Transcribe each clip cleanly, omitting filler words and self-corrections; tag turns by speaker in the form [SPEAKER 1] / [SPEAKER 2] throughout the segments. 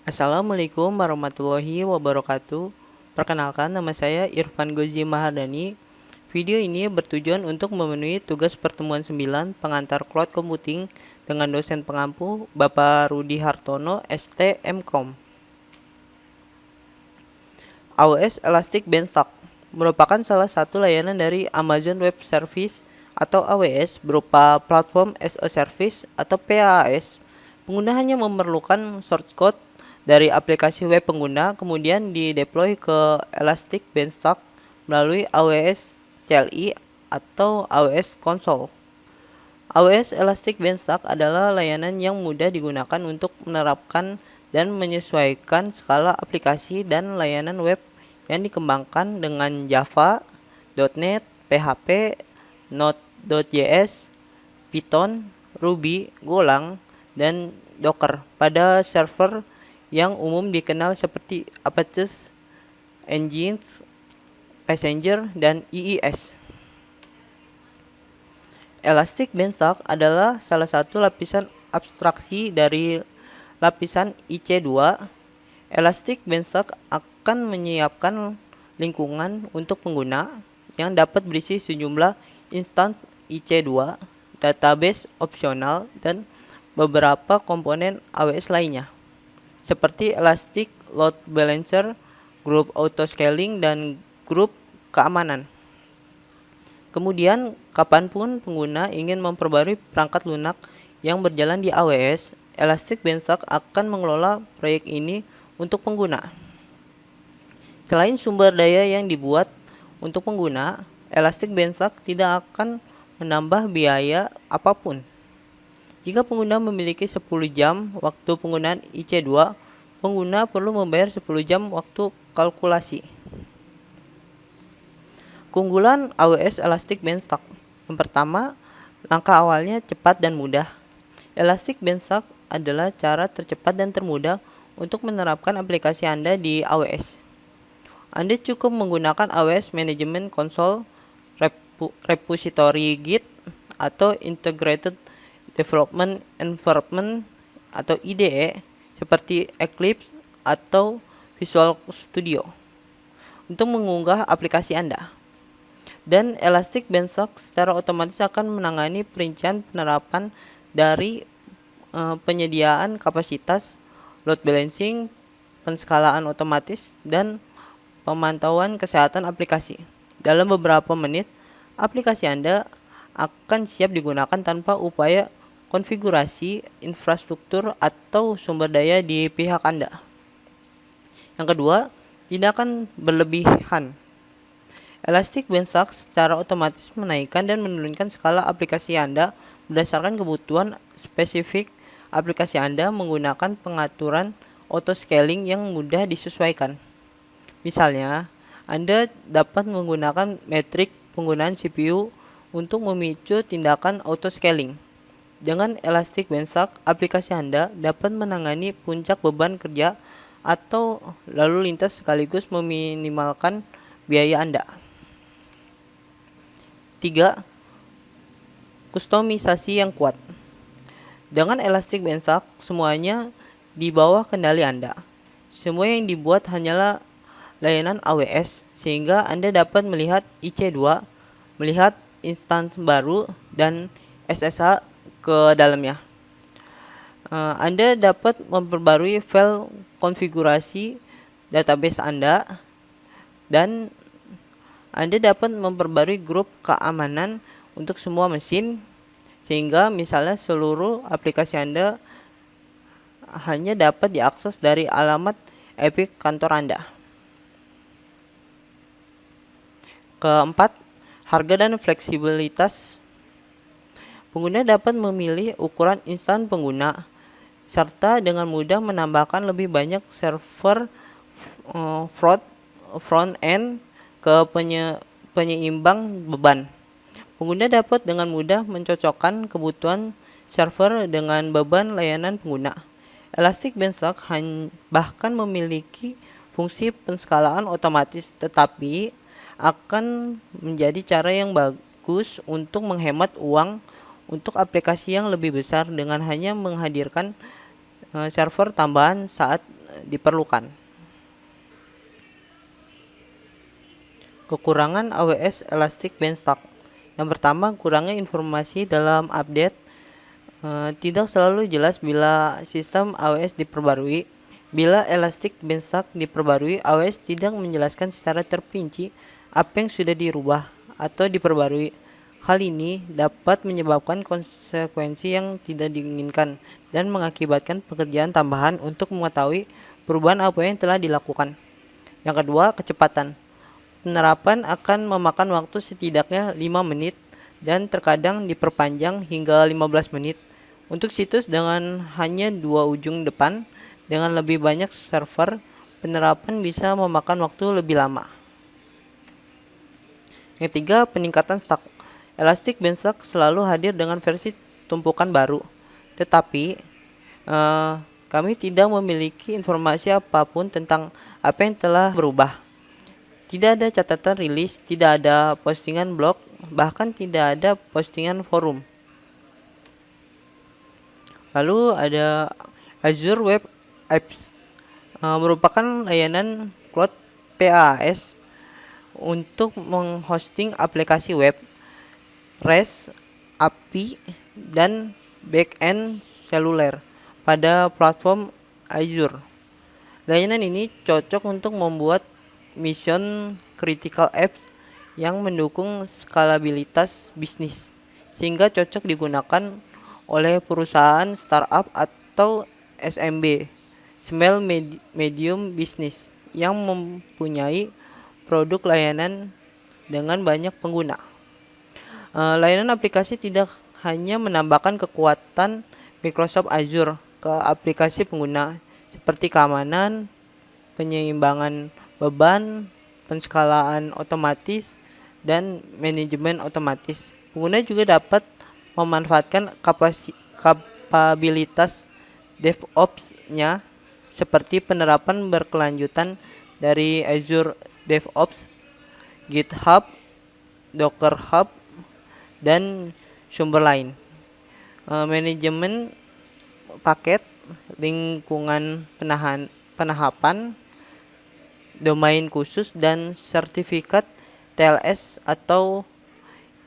[SPEAKER 1] Assalamualaikum warahmatullahi wabarakatuh. Perkenalkan, nama saya Irfan Gozi Mahardani. Video ini bertujuan untuk memenuhi tugas pertemuan 9 pengantar cloud computing dengan dosen pengampu Bapak Rudi Hartono, ST MCom. AWS Elastic Beanstalk merupakan salah satu layanan dari Amazon Web Service atau AWS berupa Platform as a Service atau PaaS. Pengguna hanya memerlukan source code dari aplikasi web pengguna, kemudian dideploy ke Elastic Beanstalk melalui AWS CLI atau AWS Console. AWS Elastic Beanstalk adalah layanan yang mudah digunakan untuk menerapkan dan menyesuaikan skala aplikasi dan layanan web yang dikembangkan dengan Java, .NET, PHP, Node.js, Python, Ruby, Golang, dan Docker pada server yang umum dikenal seperti Apache, Nginx, Passenger, dan IIS. Elastic Beanstalk adalah salah satu lapisan abstraksi dari lapisan IC2. Elastic Beanstalk akan menyiapkan lingkungan untuk pengguna yang dapat berisi sejumlah instance IC2, database opsional, dan beberapa komponen AWS lainnya, seperti Elastic Load Balancer, grup auto-scaling, dan grup keamanan. Kemudian, kapanpun pengguna ingin memperbarui perangkat lunak yang berjalan di AWS, Elastic Beanstalk akan mengelola proyek ini untuk pengguna. Selain sumber daya yang dibuat untuk pengguna, Elastic Beanstalk tidak akan menambah biaya apapun. Jika pengguna memiliki 10 jam waktu penggunaan IC2, pengguna perlu membayar 10 jam waktu kalkulasi. Keunggulan AWS Elastic Beanstalk. Yang pertama, langkah awalnya cepat dan mudah. Elastic Beanstalk adalah cara tercepat dan termudah untuk menerapkan aplikasi Anda di AWS. Anda cukup menggunakan AWS Management Console, repository Git, atau Integrated Development Environment atau IDE seperti Eclipse atau Visual Studio untuk mengunggah aplikasi Anda. Dan Elastic Beanstalk secara otomatis akan menangani perincian penerapan dari penyediaan kapasitas, load balancing, penskalaan otomatis, dan pemantauan kesehatan aplikasi. Dalam beberapa menit, aplikasi Anda akan siap digunakan tanpa upaya konfigurasi infrastruktur atau sumber daya di pihak Anda. Yang kedua, tidak akan berlebihan. Elastic Beanstalk secara otomatis menaikkan dan menurunkan skala aplikasi Anda berdasarkan kebutuhan spesifik aplikasi Anda menggunakan pengaturan auto-scaling yang mudah disesuaikan. Misalnya, Anda dapat menggunakan metrik penggunaan CPU untuk memicu tindakan auto-scaling. Dengan Elastic Beanstalk, aplikasi Anda dapat menangani puncak beban kerja atau lalu lintas sekaligus meminimalkan biaya Anda. 3. Kustomisasi yang kuat. Dengan Elastic Beanstalk, semuanya di bawah kendali Anda. Semua yang dibuat hanyalah layanan AWS, sehingga Anda dapat melihat IC2, melihat instance baru, dan SSH ke dalamnya. Anda dapat memperbarui file konfigurasi database Anda, dan Anda dapat memperbarui grup keamanan untuk semua mesin, sehingga misalnya seluruh aplikasi Anda hanya dapat diakses dari alamat Epic kantor Anda. Keempat, harga dan fleksibilitas. Pengguna dapat memilih ukuran instan pengguna, serta dengan mudah menambahkan lebih banyak server front-end ke penyeimbang beban. Pengguna dapat dengan mudah mencocokkan kebutuhan server dengan beban layanan pengguna. Elastic Beanstalk bahkan memiliki fungsi penskalaan otomatis, tetapi akan menjadi cara yang bagus untuk menghemat uang untuk aplikasi yang lebih besar dengan hanya menghadirkan server tambahan saat diperlukan. Kekurangan AWS Elastic Beanstalk. Yang pertama, kurangnya informasi dalam update. Tidak selalu jelas bila sistem AWS diperbarui. Bila Elastic Beanstalk diperbarui, AWS tidak menjelaskan secara terperinci apa yang sudah dirubah atau diperbarui. Hal ini dapat menyebabkan konsekuensi yang tidak diinginkan dan mengakibatkan pekerjaan tambahan untuk mengetahui perubahan apa yang telah dilakukan. Yang kedua, kecepatan. Penerapan akan memakan waktu setidaknya 5 menit dan terkadang diperpanjang hingga 15 menit. Untuk situs dengan hanya 2 ujung depan dengan lebih banyak server, penerapan bisa memakan waktu lebih lama. Yang ketiga, peningkatan stak. Elastic Beanstalk selalu hadir dengan versi tumpukan baru, tetapi kami tidak memiliki informasi apapun tentang apa yang telah berubah. Tidak ada catatan rilis, tidak ada postingan blog, bahkan tidak ada postingan forum. Lalu ada Azure Web Apps, merupakan layanan cloud PaaS untuk menghosting aplikasi web, REST, API, dan backend seluler pada platform Azure. Layanan ini cocok untuk membuat mission critical apps yang mendukung skalabilitas bisnis, sehingga cocok digunakan oleh perusahaan startup atau SMB, small medium business, yang mempunyai produk layanan dengan banyak pengguna. Layanan aplikasi tidak hanya menambahkan kekuatan Microsoft Azure ke aplikasi pengguna, seperti keamanan, penyeimbangan beban, penskalaan otomatis, dan manajemen otomatis. Pengguna juga dapat memanfaatkan kapabilitas DevOps-nya, seperti penerapan berkelanjutan dari Azure DevOps, GitHub, Docker Hub, dan sumber lain. Manajemen paket, lingkungan penahapan, domain khusus, dan sertifikat TLS atau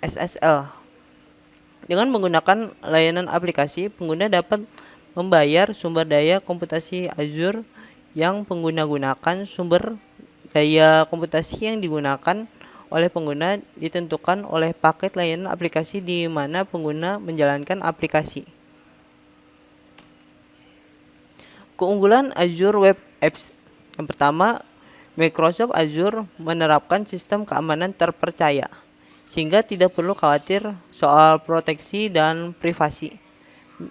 [SPEAKER 1] SSL. Dengan menggunakan layanan aplikasi, pengguna dapat membayar sumber daya komputasi Azure yang pengguna gunakan. Sumber daya komputasi yang digunakan oleh pengguna ditentukan oleh paket layanan aplikasi di mana pengguna menjalankan aplikasi. Keunggulan Azure Web Apps. Yang pertama, Microsoft Azure menerapkan sistem keamanan terpercaya, sehingga tidak perlu khawatir soal proteksi dan privasi.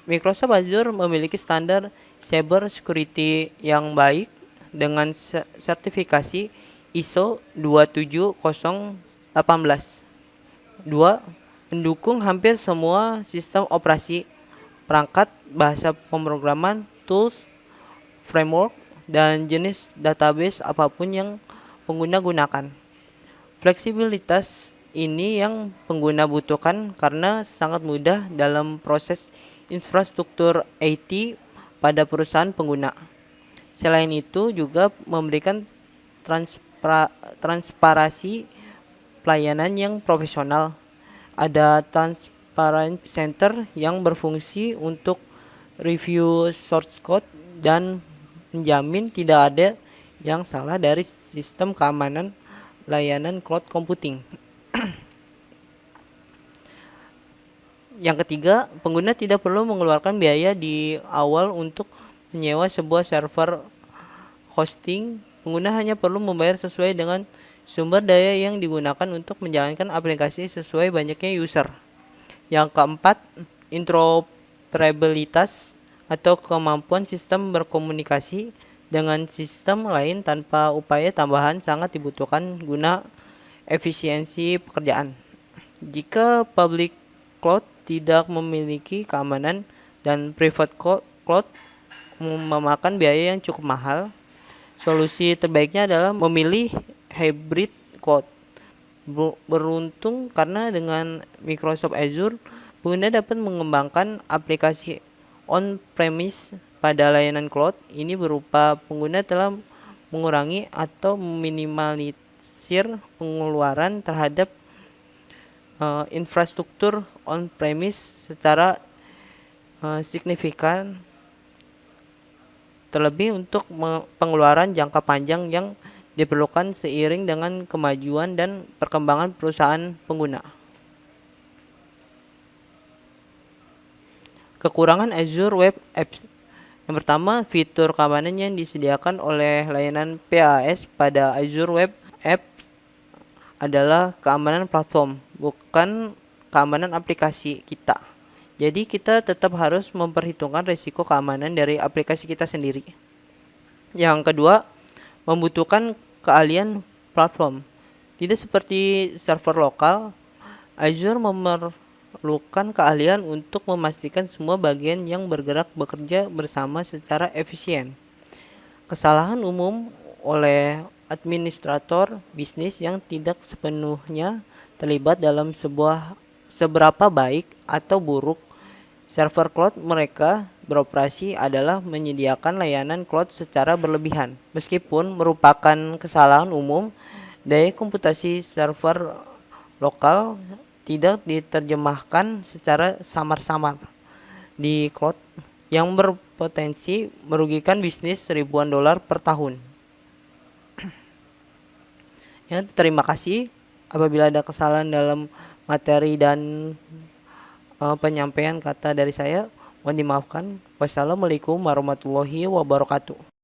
[SPEAKER 1] Microsoft Azure memiliki standar cyber security yang baik dengan sertifikasi ISO 27018. 2. Mendukung hampir semua sistem operasi, perangkat, bahasa pemrograman, tools, framework, dan jenis database apapun yang pengguna gunakan. Fleksibilitas ini yang pengguna butuhkan karena sangat mudah dalam proses infrastruktur IT pada perusahaan pengguna. Selain itu juga memberikan transparansi pelayanan yang profesional. Ada Transparency Center yang berfungsi untuk review source code dan menjamin tidak ada yang salah dari sistem keamanan layanan cloud computing. Yang ketiga, pengguna tidak perlu mengeluarkan biaya di awal untuk menyewa sebuah server hosting. Pengguna hanya perlu membayar sesuai dengan sumber daya yang digunakan untuk menjalankan aplikasi sesuai banyaknya user. Yang keempat, interoperabilitas atau kemampuan sistem berkomunikasi dengan sistem lain tanpa upaya tambahan sangat dibutuhkan guna efisiensi pekerjaan. Jika public cloud tidak memiliki keamanan dan private cloud memakan biaya yang cukup mahal, solusi terbaiknya adalah memilih hybrid cloud. Beruntung karena dengan Microsoft Azure, pengguna dapat mengembangkan aplikasi on-premise pada layanan cloud ini berupa pengguna telah mengurangi atau meminimalisir pengeluaran terhadap infrastruktur on-premise secara signifikan, terlebih untuk pengeluaran jangka panjang yang diperlukan seiring dengan kemajuan dan perkembangan perusahaan pengguna. Kekurangan Azure Web Apps. Yang pertama, fitur keamanan yang disediakan oleh layanan PaaS pada Azure Web Apps adalah keamanan platform, bukan keamanan aplikasi kita. Jadi kita tetap harus memperhitungkan risiko keamanan dari aplikasi kita sendiri. Yang kedua, membutuhkan keahlian platform. Tidak seperti server lokal, Azure memerlukan keahlian untuk memastikan semua bagian yang bergerak bekerja bersama secara efisien. Kesalahan umum oleh administrator bisnis yang tidak sepenuhnya terlibat dalam seberapa baik atau buruk server cloud mereka beroperasi adalah menyediakan layanan cloud secara berlebihan. Meskipun merupakan kesalahan umum, daya komputasi server lokal tidak diterjemahkan secara samar-samar di cloud yang berpotensi merugikan bisnis ribuan dolar per tahun. Ya, terima kasih. Apabila ada kesalahan dalam materi dan penyampaian kata dari saya, mohon dimaafkan. Wassalamualaikum warahmatullahi wabarakatuh.